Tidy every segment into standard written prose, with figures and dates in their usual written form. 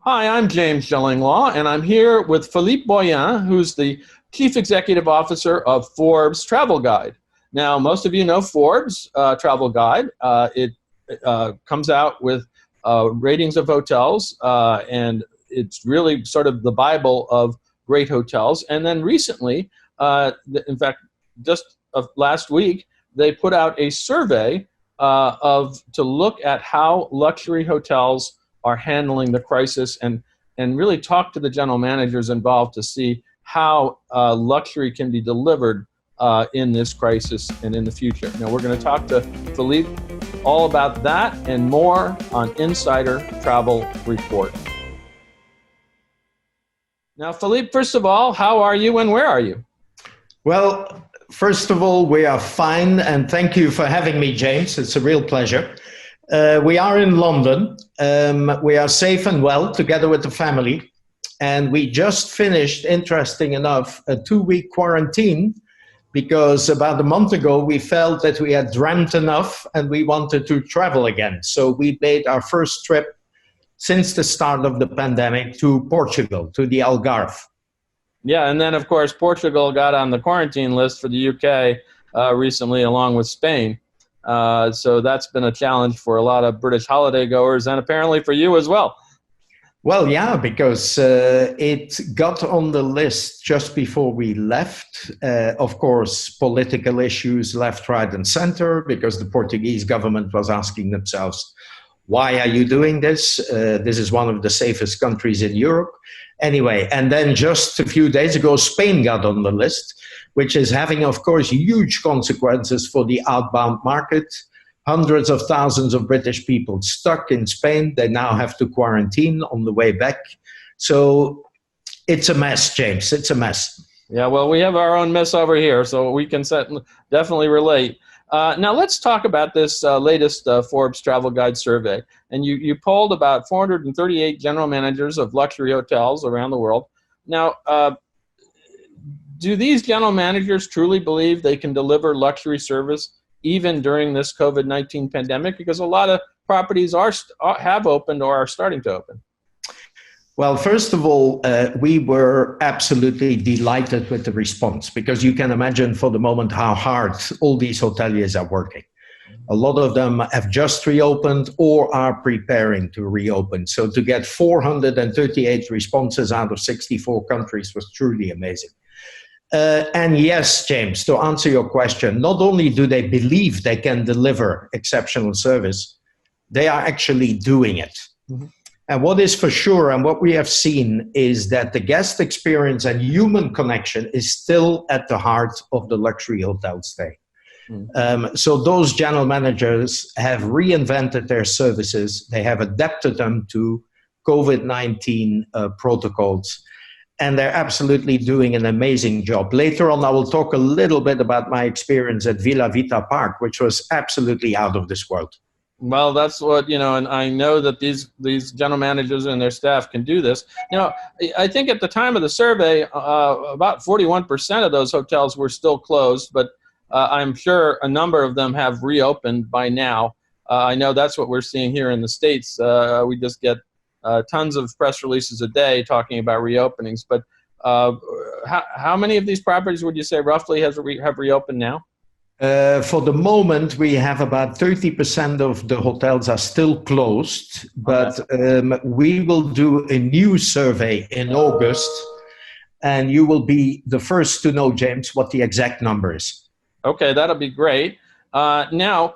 Hi, I'm James Shillinglaw, and I'm here with Philippe Boyan, who's the Chief Executive Officer of Forbes Travel Guide. Now, most of you know Forbes Travel Guide. It comes out with ratings of hotels, and it's really sort of the Bible of great hotels. And then recently, in fact, just last week, they put out a survey to look at how luxury hotels are handling the crisis and really talk to the general managers involved to see how luxury can be delivered in this crisis and in the future. Now, we're going to talk to Philippe all about that and more on Insider Travel Report. Now, Philippe, first of all, how are you and where are you? Well, first of all, we are fine, and thank you for having me, James. It's a real pleasure. We are in London. We are safe and well together with the family. And we just finished, interesting enough, a 2-week quarantine because about a month ago we felt that we had dreamt enough and we wanted to travel again. So we made our first trip since the start of the pandemic to Portugal, to the Algarve. Yeah, and then of course Portugal got on the quarantine list for the UK recently, along with Spain. So that's been a challenge for a lot of British holiday goers and apparently for you as well. Well, yeah, because it got on the list just before we left. Of course, political issues left, right, and center, because the Portuguese government was asking themselves, why are you doing this? This is one of the safest countries in Europe. Anyway, and then just a few days ago, Spain got on the list, which is having, of course, huge consequences for the outbound market. Hundreds of thousands of British people stuck in Spain. They now have to quarantine on the way back. So it's a mess, James. It's a mess. Yeah, well, we have our own mess over here, so we can definitely relate. Now let's talk about this latest Forbes Travel Guide survey. And you polled about 438 general managers of luxury hotels around the world. Now, do these general managers truly believe they can deliver luxury service even during this COVID-19 pandemic? Because a lot of properties have opened or are starting to open. Well, first of all, we were absolutely delighted with the response, because you can imagine for the moment how hard all these hoteliers are working. A lot of them have just reopened or are preparing to reopen. So to get 438 responses out of 64 countries was truly amazing. And yes, James, to answer your question, not only do they believe they can deliver exceptional service, they are actually doing it. Mm-hmm. And what is for sure, and what we have seen, is that the guest experience and human connection is still at the heart of the luxury hotel stay. Mm-hmm. So those general managers have reinvented their services. They have adapted them to COVID-19 protocols. And they're absolutely doing an amazing job. Later on, I will talk a little bit about my experience at Villa Vita Park, which was absolutely out of this world. Well, that's what, and I know that these general managers and their staff can do this. I think at the time of the survey, about 41% of those hotels were still closed, but I'm sure a number of them have reopened by now. I know that's what we're seeing here in the States. We just get tons of press releases a day talking about reopenings. But how many of these properties would you say roughly have reopened now? For the moment, we have about 30% of the hotels are still closed, but we will do a new survey in August, and you will be the first to know, James, what the exact number is. Okay, that'll be great. Now,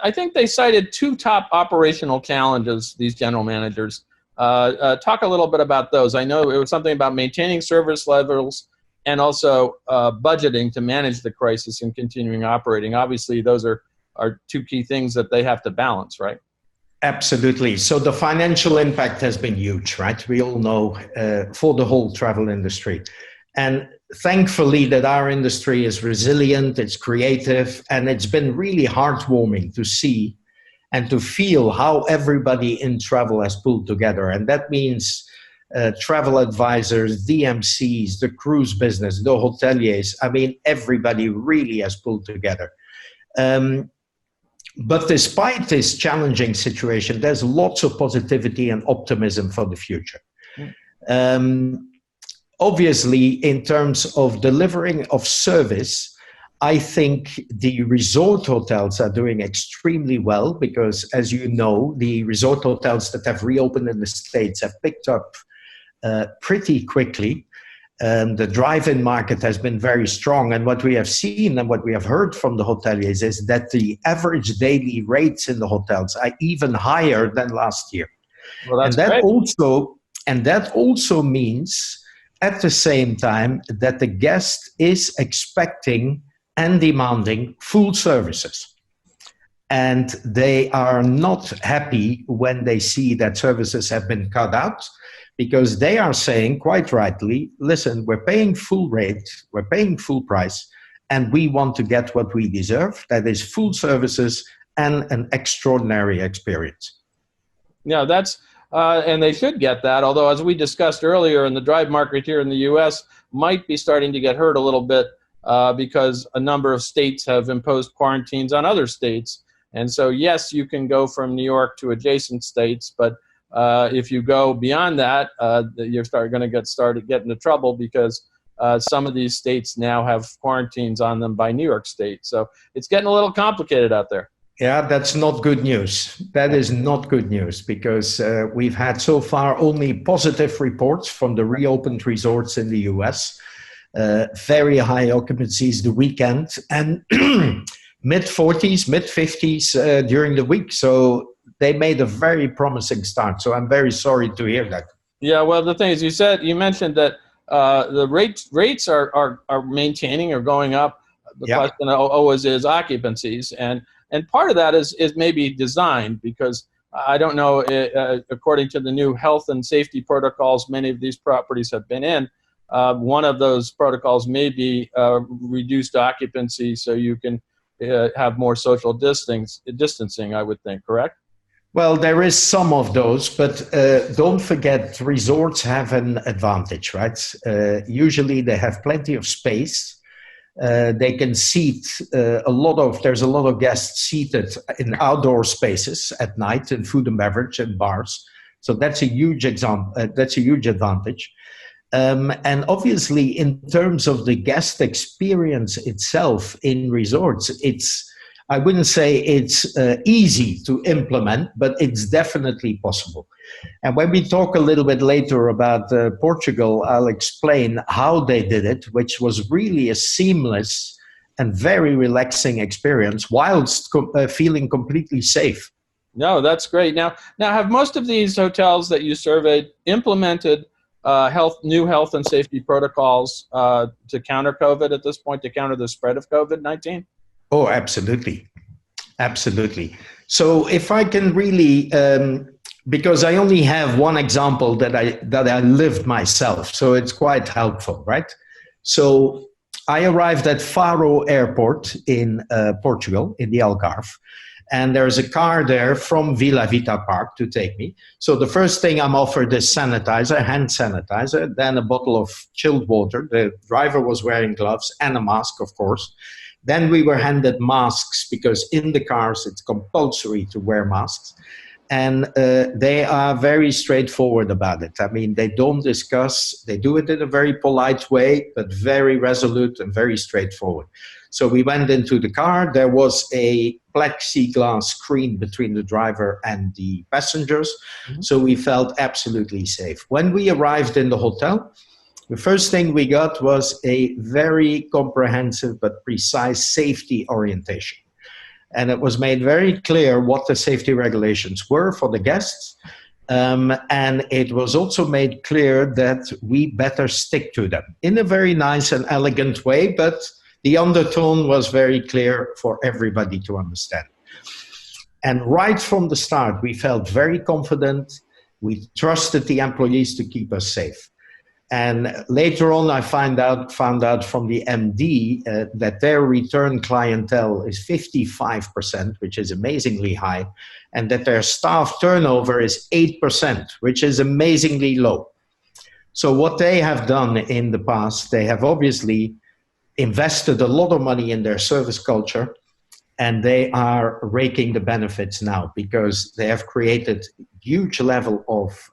I think they cited 2 top operational challenges, these general managers. Talk a little bit about those. I know it was something about maintaining service levels and also budgeting to manage the crisis and continuing operating. Obviously, those are 2 key things that they have to balance, right? Absolutely. So the financial impact has been huge, right? We all know for the whole travel industry. And thankfully that our industry is resilient, it's creative, and it's been really heartwarming to see and to feel how everybody in travel has pulled together. And that means travel advisors, DMCs, the cruise business, the hoteliers. I mean, everybody really has pulled together. But despite this challenging situation, there's lots of positivity and optimism for the future. Um, Obviously, in terms of delivering of service, I think the resort hotels are doing extremely well because, as you know, the resort hotels that have reopened in the States have picked up pretty quickly. The drive-in market has been very strong. And what we have seen and what we have heard from the hoteliers is that the average daily rates in the hotels are even higher than last year. Well, that's And that great. also means at the same time that the guest is expecting and demanding full services. And they are not happy when they see that services have been cut out, because they are saying quite rightly, listen, we're paying full rate, we're paying full price, and we want to get what we deserve. That is full services and an extraordinary experience. Yeah, that's and they should get that. Although, as we discussed earlier, in the drive market here in the U.S. might be starting to get hurt a little bit because a number of states have imposed quarantines on other states. And so, yes, you can go from New York to adjacent states, but if you go beyond that, you're going to get into trouble because some of these states now have quarantines on them by New York State. So it's getting a little complicated out there. Yeah, that's not good news. That is not good news because we've had so far only positive reports from the reopened resorts in the US. Very high occupancies the weekend and mid-40s, mid-50s during the week. So they made a very promising start. So I'm very sorry to hear that. Yeah, well, the thing is, you mentioned that the rates are maintaining or going up. The question always is occupancies, and part of that is maybe designed because I don't know, according to the new health and safety protocols many of these properties have been in, one of those protocols may be reduced occupancy so you can have more social distancing, I would think, correct? Well, there is some of those, but don't forget resorts have an advantage, right? Usually they have plenty of space. They can seat there's a lot of guests seated in outdoor spaces at night in food and beverage and bars. So that's a huge advantage. And obviously in terms of the guest experience itself in resorts, I wouldn't say it's easy to implement, but it's definitely possible. And when we talk a little bit later about Portugal, I'll explain how they did it, which was really a seamless and very relaxing experience whilst feeling completely safe. No, that's great. Now, have most of these hotels that you surveyed implemented new health and safety protocols to counter COVID at this point, to counter the spread of COVID-19? Oh, absolutely. Absolutely. So if I can really, because I only have one example that I lived myself, so it's quite helpful, right? So I arrived at Faro Airport in Portugal, in the Algarve, and there's a car there from Vila Vita Park to take me. So the first thing I'm offered is sanitizer, hand sanitizer, then a bottle of chilled water. The driver was wearing gloves and a mask, of course. Then we were handed masks because in the cars it's compulsory to wear masks. And they are very straightforward about it. I mean, they don't discuss, they do it in a very polite way, but very resolute and very straightforward. So we went into the car. There was a plexiglass screen between the driver and the passengers. Mm-hmm. So we felt absolutely safe. When we arrived in the hotel, the first thing we got was a very comprehensive but precise safety orientation. And it was made very clear what the safety regulations were for the guests. And it was also made clear that we better stick to them in a very nice and elegant way, but the undertone was very clear for everybody to understand. And right from the start, we felt very confident. We trusted the employees to keep us safe. And later on, I found out from the MD that their return clientele is 55%, which is amazingly high, and that their staff turnover is 8%, which is amazingly low. So what they have done in the past, they have obviously invested a lot of money in their service culture, and they are raking the benefits now because they have created huge level of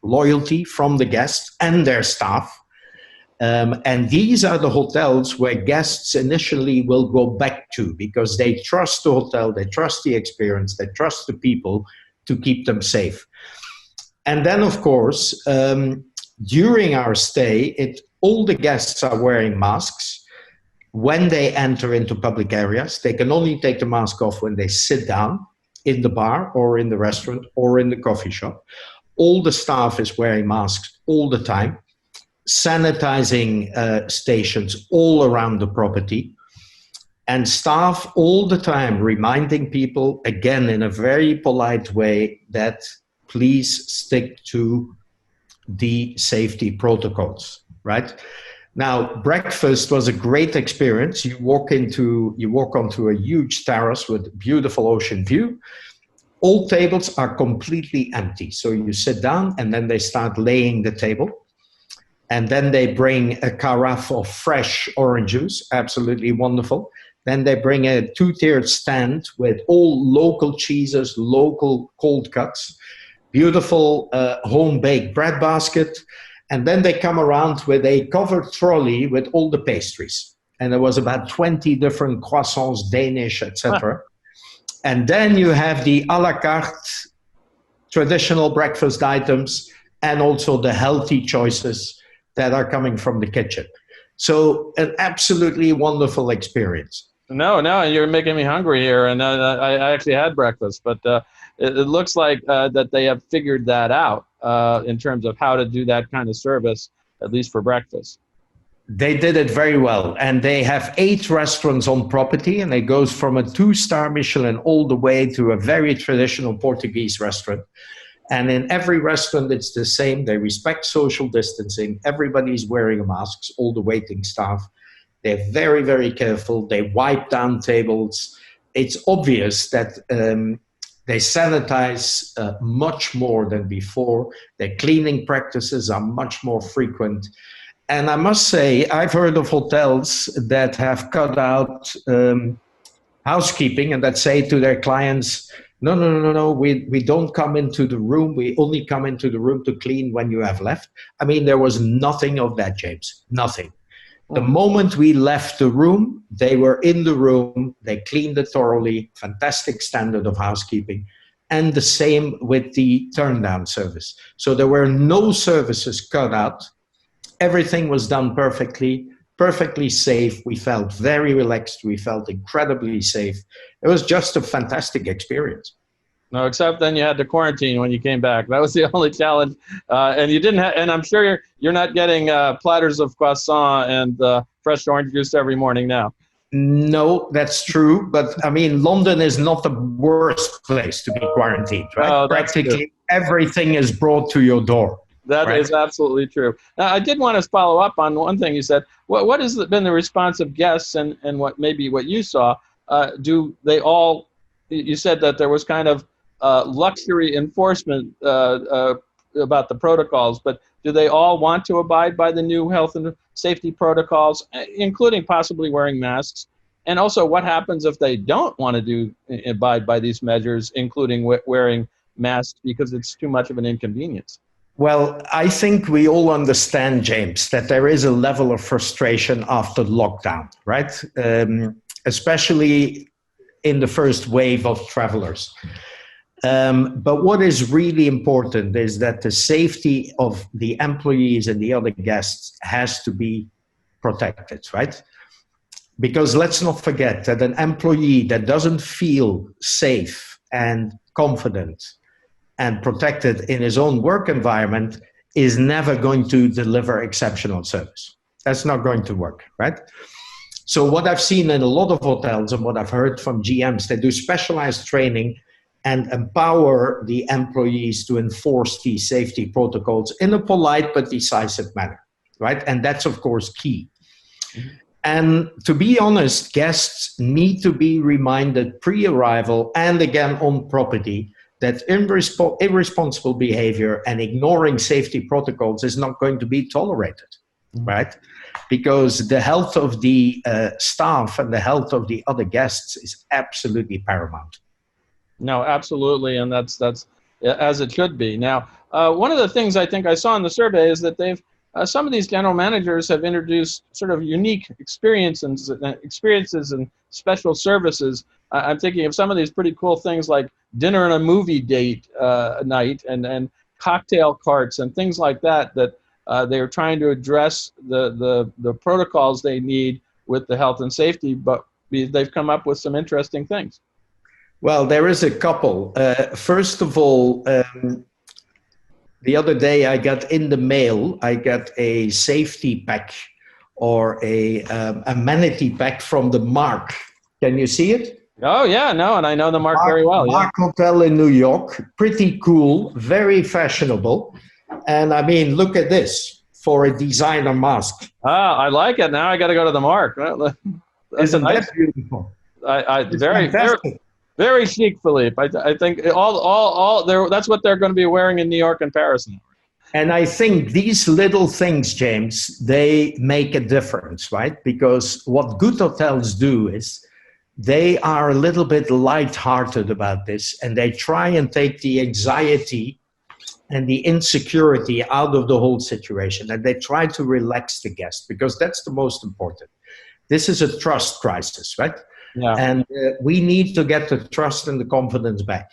loyalty from the guests and their staff. And these are the hotels where guests initially will go back to because they trust the hotel, they trust the experience, they trust the people to keep them safe. And then, of course, during our stay, all the guests are wearing masks. When they enter into public areas, they can only take the mask off when they sit down in the bar or in the restaurant or in the coffee shop. All the staff is wearing masks all the time, sanitizing stations all around the property, and staff all the time reminding people, again, in a very polite way, that please stick to the safety protocols, right? Now, breakfast was a great experience. You walk onto a huge terrace with beautiful ocean view. All tables are completely empty. So you sit down and then they start laying the table. And then they bring a carafe of fresh orange juice, absolutely wonderful. Then they bring a two-tiered stand with all local cheeses, local cold cuts, beautiful home-baked bread basket. And then they come around with a covered trolley with all the pastries. And there was about 20 different croissants, Danish, etc. And then you have the a la carte traditional breakfast items and also the healthy choices that are coming from the kitchen. So an absolutely wonderful experience. No, you're making me hungry here. And I actually had breakfast, but it looks like that they have figured that out in terms of how to do that kind of service, at least for breakfast. They did it very well. And they have 8 restaurants on property, and it goes from a 2-star Michelin all the way to a very traditional Portuguese restaurant. And in every restaurant, it's the same. They respect social distancing. Everybody's wearing masks, all the waiting staff. They're very, very careful. They wipe down tables. It's obvious that they sanitize much more than before. Their cleaning practices are much more frequent. And I must say, I've heard of hotels that have cut out housekeeping and that say to their clients, no, we don't come into the room. We only come into the room to clean when you have left. I mean, there was nothing of that, James, nothing. The moment we left the room, they were in the room, they cleaned it thoroughly, fantastic standard of housekeeping, and the same with the turn down service. So there were no services cut out. Everything was done perfectly safe. We felt very relaxed. We felt incredibly safe. It was just a fantastic experience. No, except then you had to quarantine when you came back. That was the only challenge. And you didn't have, and I'm sure you're not getting platters of croissant and fresh orange juice every morning now. No, that's true. But I mean, London is not the worst place to be quarantined, right? Oh, practically everything is brought to your door. That is absolutely true. Now, I did want to follow up on one thing you said. What has been the response of guests and what you saw? Do they all, you said that there was kind of luxury enforcement about the protocols, but do they all want to abide by the new health and safety protocols, including possibly wearing masks? And also, what happens if they don't want to abide by these measures, including wearing masks, because it's too much of an inconvenience? Well, I think we all understand, James, that there is a level of frustration after lockdown, right? Especially in the first wave of travelers. But what is really important is that the safety of the employees and the other guests has to be protected, right? Because let's not forget that an employee that doesn't feel safe and confident and protected in his own work environment is never going to deliver exceptional service. That's not going to work, right? So what I've seen in a lot of hotels and what I've heard from GMs, they do specialized training and empower the employees to enforce these safety protocols in a polite but decisive manner, right? And that's, of course, key. Mm-hmm. And to be honest, guests need to be reminded pre-arrival and again on property that irresponsible behavior and ignoring safety protocols is not going to be tolerated, right? because the health of the staff and the health of the other guests is absolutely paramount. No, absolutely, and that's as it should be. Now, one of the things I think I saw in the survey is that they've some of these general managers have introduced sort of unique experiences and special services. I'm thinking of some of these pretty cool things like dinner and a movie date night and cocktail carts and things like that they're trying to address the protocols they need with the health and safety, but they've come up with some interesting things. Well, there is a couple. First of all, the other day I got in the mail, I got a safety pack or a amenity pack from the Mark. Can you see it? Oh, yeah, no, and I know the Mark very well. Mark Hotel in New York, pretty cool, very fashionable. And I mean, look at this for a designer mask. Ah, I like it. Now I got to go to the Mark. Isn't that beautiful? Very chic, Philippe. I think all that's what they're going to be wearing in New York and Paris now. And I think these little things, James, they make a difference, right? Because what good hotels do is they are a little bit lighthearted about this, and they try and take the anxiety and the insecurity out of the whole situation, and they try to relax the guest, because that's the most important. This is a trust crisis, right? Yeah. And we need to get the trust and the confidence back.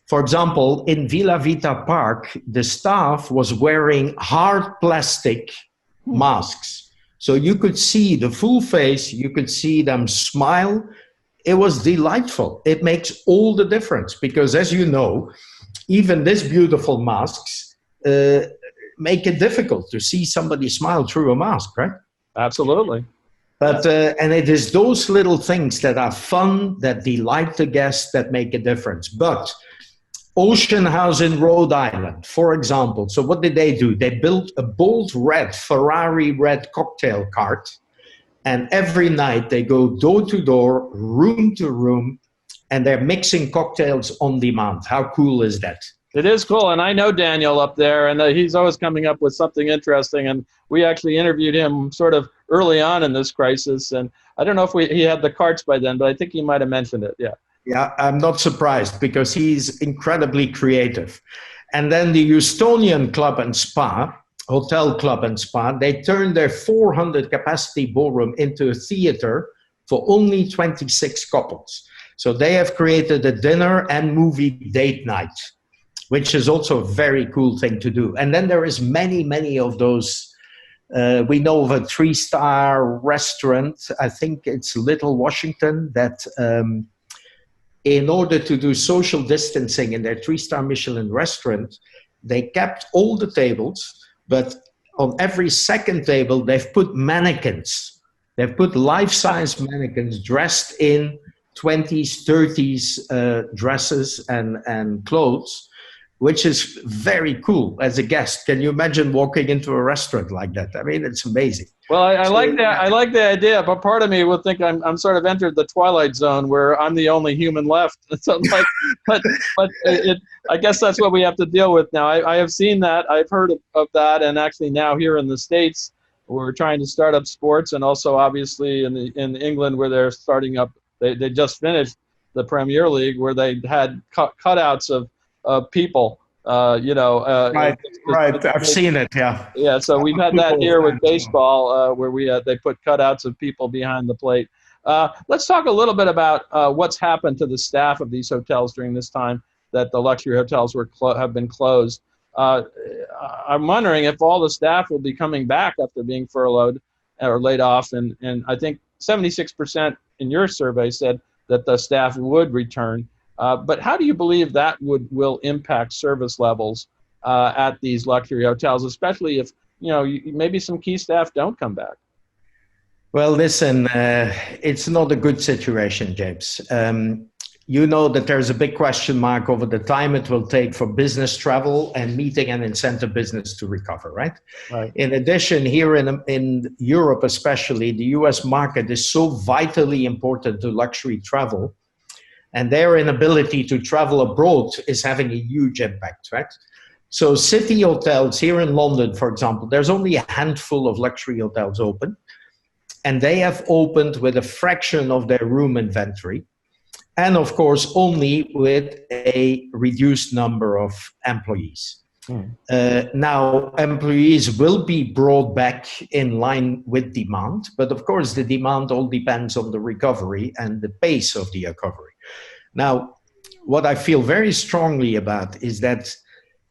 For example, in Villa Vita Park, the staff was wearing hard plastic masks. So you could see the full face, you could see them smile. It was delightful. It makes all the difference because, as you know, even these beautiful masks make it difficult to see somebody smile through a mask, right? Absolutely. But and it is those little things that are fun, that delight the guests, that make a difference. But Ocean House in Rhode Island, for example. So what did they do? They built a bold red, Ferrari red cocktail cart. And every night they go door to door, room to room, and they're mixing cocktails on demand. How cool is that? It is cool. And I know Daniel up there, and he's always coming up with something interesting. And we actually interviewed him sort of early on in this crisis. And I don't know if he had the carts by then, but I think he might have mentioned it. Yeah. Yeah, I'm not surprised because he's incredibly creative. And then the Houstonian Club and Spa, Hotel Club and Spa, they turned their 400 capacity ballroom into a theater for only 26 couples. So they have created a dinner and movie date night, which is also a very cool thing to do. And then there is many of those. We know of a 3-star restaurant, I think it's Little Washington, that in order to do social distancing in their 3-star Michelin restaurant, they kept all the tables, but on every second table, they've put mannequins. They've put life-size mannequins dressed in 20s, 30s dresses and clothes, which is very cool as a guest. Can you imagine walking into a restaurant like that? I mean, it's amazing. Well, I like that. I like the idea, but part of me would think I'm sort of entered the twilight zone where I'm the only human left. So like, but I guess that's what we have to deal with now. I have seen that. I've heard of that, and actually now here in the States, we're trying to start up sports, and also obviously in England where they're starting up. They just finished the Premier League where they had cutouts of people. Right. I've seen it. Yeah. Yeah. So we've had that here with baseball, where they put cutouts of people behind the plate. Let's talk a little bit about what's happened to the staff of these hotels during this time that the luxury hotels have been closed. I'm wondering if all the staff will be coming back after being furloughed or laid off, and I think 76% in your survey said that the staff would return. But how do you believe that will impact service levels at these luxury hotels, especially if maybe some key staff don't come back? Well, listen, it's not a good situation, James. You know that there's a big question mark over the time it will take for business travel and meeting and incentive business to recover, right? Right. In addition, here in Europe especially, the US market is so vitally important to luxury travel, and their inability to travel abroad is having a huge impact, right? So city hotels here in London, for example, there's only a handful of luxury hotels open, and they have opened with a fraction of their room inventory, and of course only with a reduced number of employees. Now, employees will be brought back in line with demand, but of course the demand all depends on the recovery and the pace of the recovery. Now, what I feel very strongly about is that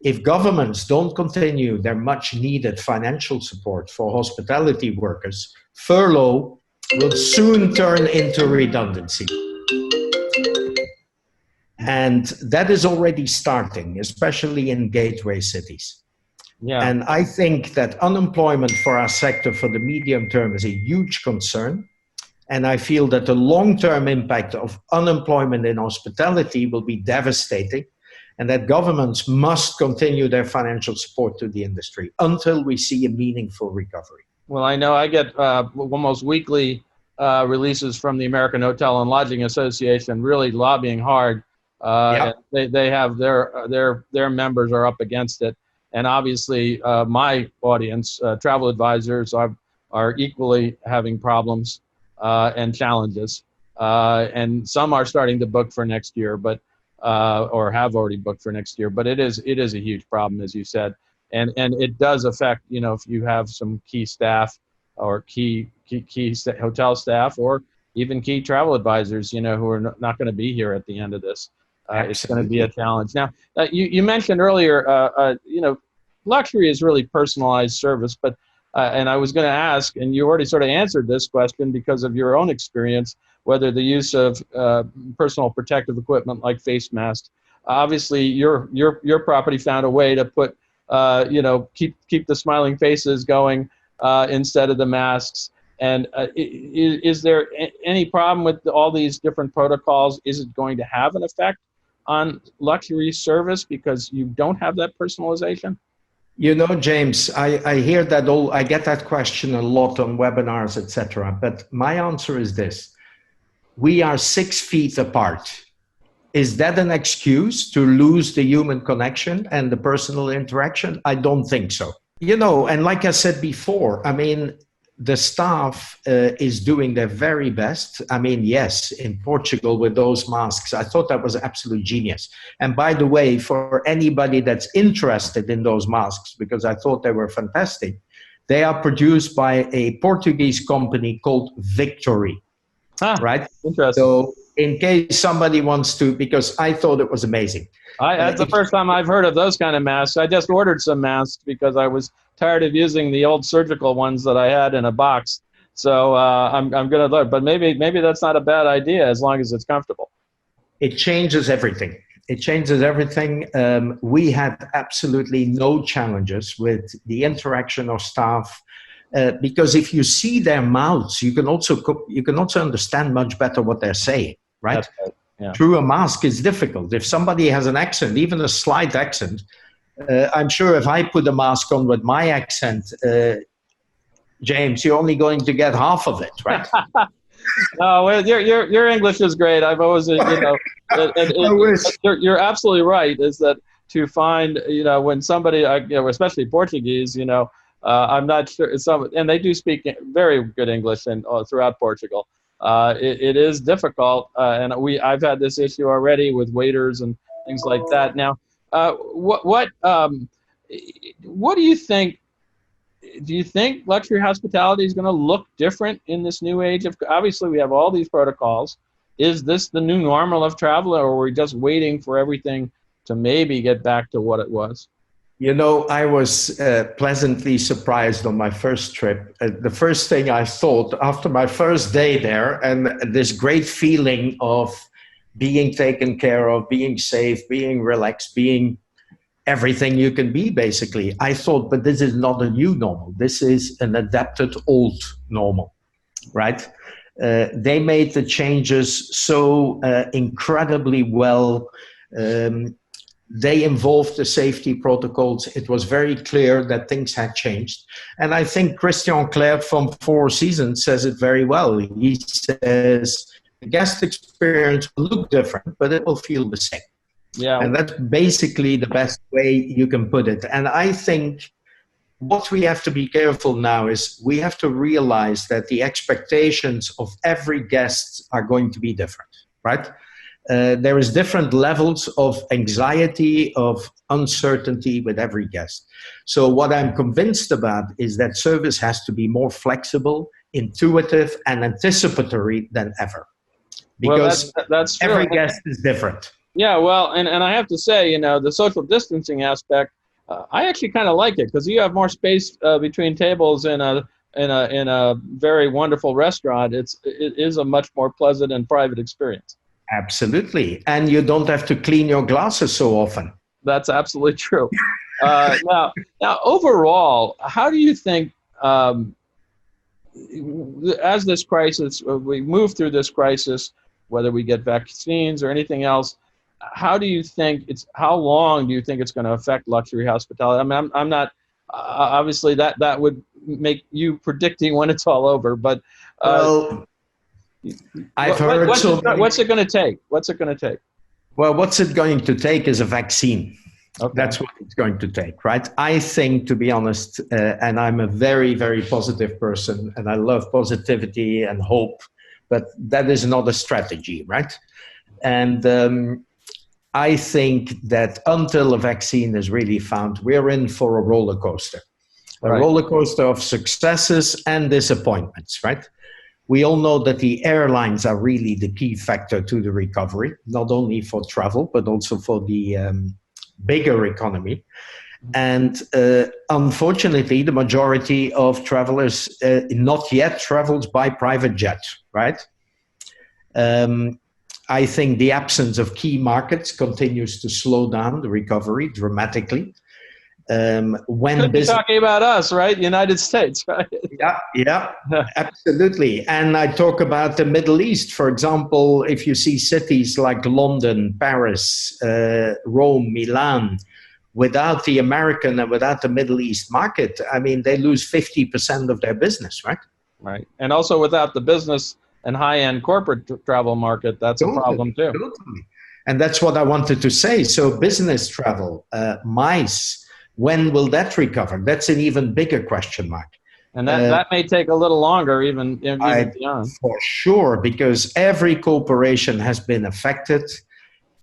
if governments don't continue their much needed financial support for hospitality workers, furlough will soon turn into redundancy. And that is already starting, especially in gateway cities. Yeah. And I think that unemployment for our sector for the medium term is a huge concern. And I feel that the long-term impact of unemployment in hospitality will be devastating, and that governments must continue their financial support to the industry until we see a meaningful recovery. Well, I know I get almost weekly releases from the American Hotel and Lodging Association, really lobbying hard. They have their members are up against it, and obviously my audience, travel advisors, are equally having problems and challenges, and some are starting to book for next year, but or have already booked for next year. But it is a huge problem, as you said, and it does affect, if you have some key staff or key hotel staff or even key travel advisors, who are not going to be here at the end of this. It's going to be a challenge. Now, you mentioned earlier, luxury is really personalized service, but and I was going to ask, and you already sort of answered this question because of your own experience, whether the use of personal protective equipment like face masks. Obviously, your property found a way to put, keep the smiling faces going instead of the masks. And is there any problem with all these different protocols? Is it going to have an effect on luxury service because you don't have that personalization? James, I hear that I get that question a lot on webinars, etc. But my answer is this: we are 6 feet apart. Is that an excuse to lose the human connection and the personal interaction? I don't think so. And like I said before, the staff is doing their very best. Yes, in Portugal with those masks, I thought that was absolute genius. And by the way, for anybody that's interested in those masks, because I thought they were fantastic, they are produced by a Portuguese company called Victory. Right? Interesting. So in case somebody wants to, because I thought it was amazing. That's the first time I've heard of those kind of masks. I just ordered some masks because I was tired of using the old surgical ones that I had in a box. So I'm going to learn. But maybe that's not a bad idea as long as it's comfortable. It changes everything. It changes everything. We had absolutely no challenges with the interaction of staff. Because if you see their mouths, you can also understand much better what they're saying, right? That's right. Yeah. Through a mask, it's difficult. If somebody has an accent, even a slight accent, I'm sure if I put a mask on with my accent, James, you're only going to get half of it, right? No, well, your English is great. I've always, you're absolutely right. Is that to find, when somebody, especially Portuguese, I'm not sure. And they do speak very good English throughout Portugal. It is difficult, and I've had this issue already with waiters and things like that. Now, what do you think? Do you think luxury hospitality is going to look different in this new age? Obviously, we have all these protocols. Is this the new normal of travel, or are we just waiting for everything to maybe get back to what it was? I was pleasantly surprised on my first trip. The first thing I thought after my first day there, and this great feeling of being taken care of, being safe, being relaxed, being everything you can be, basically, I thought, but this is not a new normal. This is an adapted old normal, right? They made the changes so incredibly well. They involved the safety protocols. It was very clear that things had changed. And I think Christian Clerc from Four Seasons says it very well. He says, the guest experience will look different, but it will feel the same. Yeah. And that's basically the best way you can put it. And I think what we have to be careful now is we have to realize that the expectations of every guest are going to be different, right? There is different levels of anxiety, of uncertainty with every guest. So what I'm convinced about is that service has to be more flexible, intuitive, and anticipatory than ever, because that's true. every guest is different. Yeah, well, and I have to say, the social distancing aspect, I actually kind of like it because you have more space between tables in a very wonderful restaurant. It is a much more pleasant and private experience. Absolutely. And you don't have to clean your glasses so often. That's absolutely true. Now, overall, how do you think, as this crisis, we move through this crisis, whether we get vaccines or anything else, how long do you think it's going to affect luxury hospitality? I mean, I'm not, obviously that would make you predicting when it's all over, but well, I've heard what's it going to take? What's it going to take? Well, what's it going to take is a vaccine. Okay. That's what it's going to take, right? I think, to be honest, and I'm a very, very positive person, and I love positivity and hope, but that is not a strategy, right? And I think that until a vaccine is really found, we're in for a roller coaster. A roller coaster of successes and disappointments, right? We all know that the airlines are really the key factor to the recovery, not only for travel, but also for the bigger economy. And unfortunately, the majority of travelers not yet travels by private jet, right? I think the absence of key markets continues to slow down the recovery dramatically. When you're talking about us, right? United States, right? Yeah, absolutely. And I talk about the Middle East, for example. If you see cities like London, Paris, Rome, Milan, without the American and without the Middle East market, I mean, they lose 50% of their business, right? Right. And also without the business and high-end corporate travel market, that's a problem too. Totally. And that's what I wanted to say. So business travel, MICE, when will that recover? That's an even bigger question mark. And that may take a little longer, even beyond. For sure, because every corporation has been affected,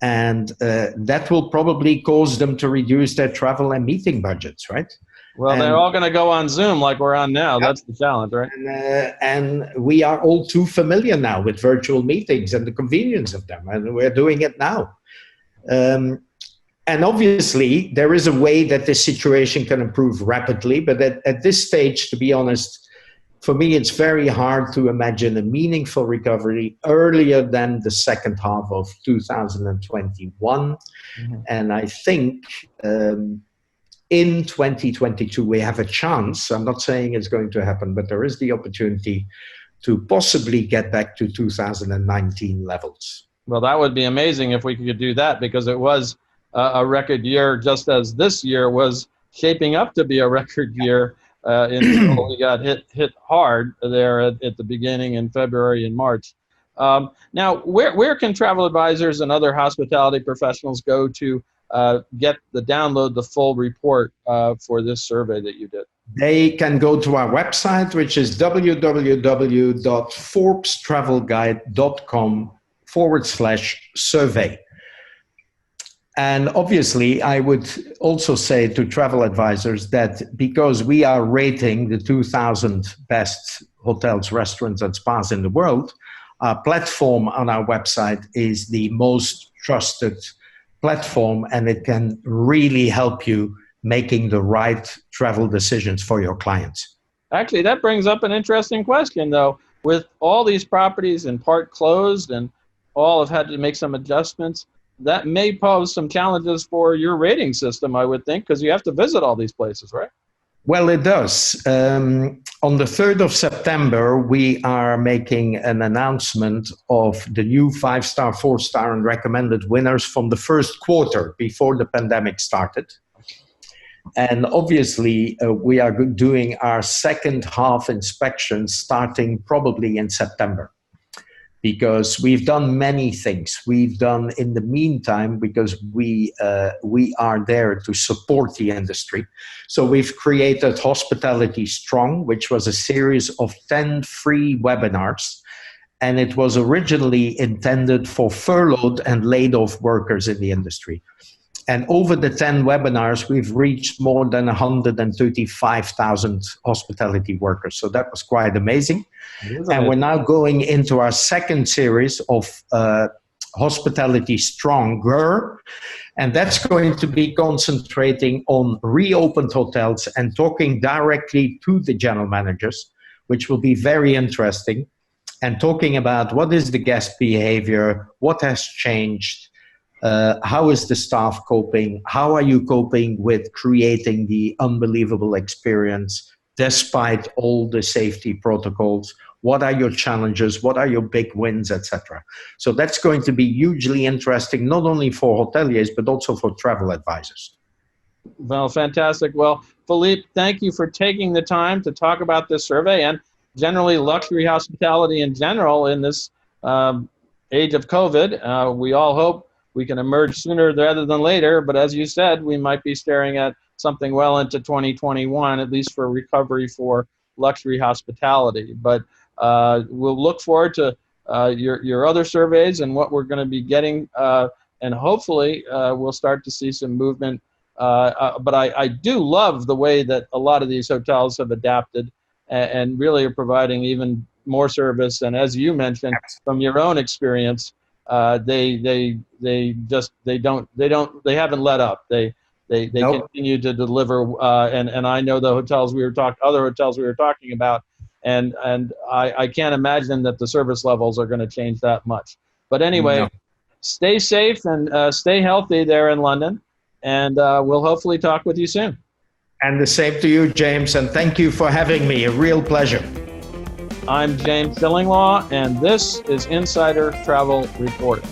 and that will probably cause them to reduce their travel and meeting budgets, right? Well, they're all going to go on Zoom like we're on now. Yep. That's the challenge, right? And we are all too familiar now with virtual meetings and the convenience of them, and we're doing it now. And obviously, there is a way that this situation can improve rapidly. But at this stage, to be honest, for me, it's very hard to imagine a meaningful recovery earlier than the second half of 2021. Mm-hmm. And I think in 2022, we have a chance. I'm not saying it's going to happen, but there is the opportunity to possibly get back to 2019 levels. Well, that would be amazing if we could do that, because it was a record year, just as this year was shaping up to be a record year. We got hit hard there at the beginning in February and March. Now, where can travel advisors and other hospitality professionals go to download the full report for this survey that you did? They can go to our website, which is www.forbestravelguide.com/survey. And obviously, I would also say to travel advisors that because we are rating the 2,000 best hotels, restaurants, and spas in the world, our platform on our website is the most trusted platform, and it can really help you making the right travel decisions for your clients. Actually, that brings up an interesting question, though. With all these properties in part closed and all have had to make some adjustments, that may pose some challenges for your rating system, I would think, because you have to visit all these places, right? Well, it does. On the 3rd of September, we are making an announcement of the new 5-star, 4-star, and recommended winners from the first quarter before the pandemic started. And obviously, we are doing our second half inspection starting probably in September. because we've done many things. We've done in the meantime, because we are there to support the industry. So we've created Hospitality Strong, which was a series of 10 free webinars. And it was originally intended for furloughed and laid off workers in the industry. And over the 10 webinars, we've reached more than 135,000 hospitality workers. So that was quite amazing. And we're now going into our second series of Hospitality Stronger. And that's going to be concentrating on reopened hotels and talking directly to the general managers, which will be very interesting. And talking about what is the guest behavior, what has changed, how is the staff coping, how are you coping with creating the unbelievable experience despite all the safety protocols, what are your challenges, what are your big wins, etc. So that's going to be hugely interesting, not only for hoteliers, but also for travel advisors. Well, fantastic. Well, Philippe, thank you for taking the time to talk about this survey and generally luxury hospitality in general in this age of COVID. We all hope we can emerge sooner rather than later, but as you said, we might be staring at something well into 2021, at least for recovery for luxury hospitality. But we'll look forward to your other surveys and what we're going to be getting, and hopefully we'll start to see some movement. But I do love the way that a lot of these hotels have adapted and really are providing even more service. And as you mentioned, from your own experience, they haven't let up. They Nope. continue to deliver. And I know the other hotels we were talking about, and I can't imagine that the service levels are going to change that much. But anyway, stay safe and stay healthy there in London, and we'll hopefully talk with you soon. And the same to you, James, and thank you for having me. A real pleasure. I'm James Shillinglaw, and this is Insider Travel Reporting.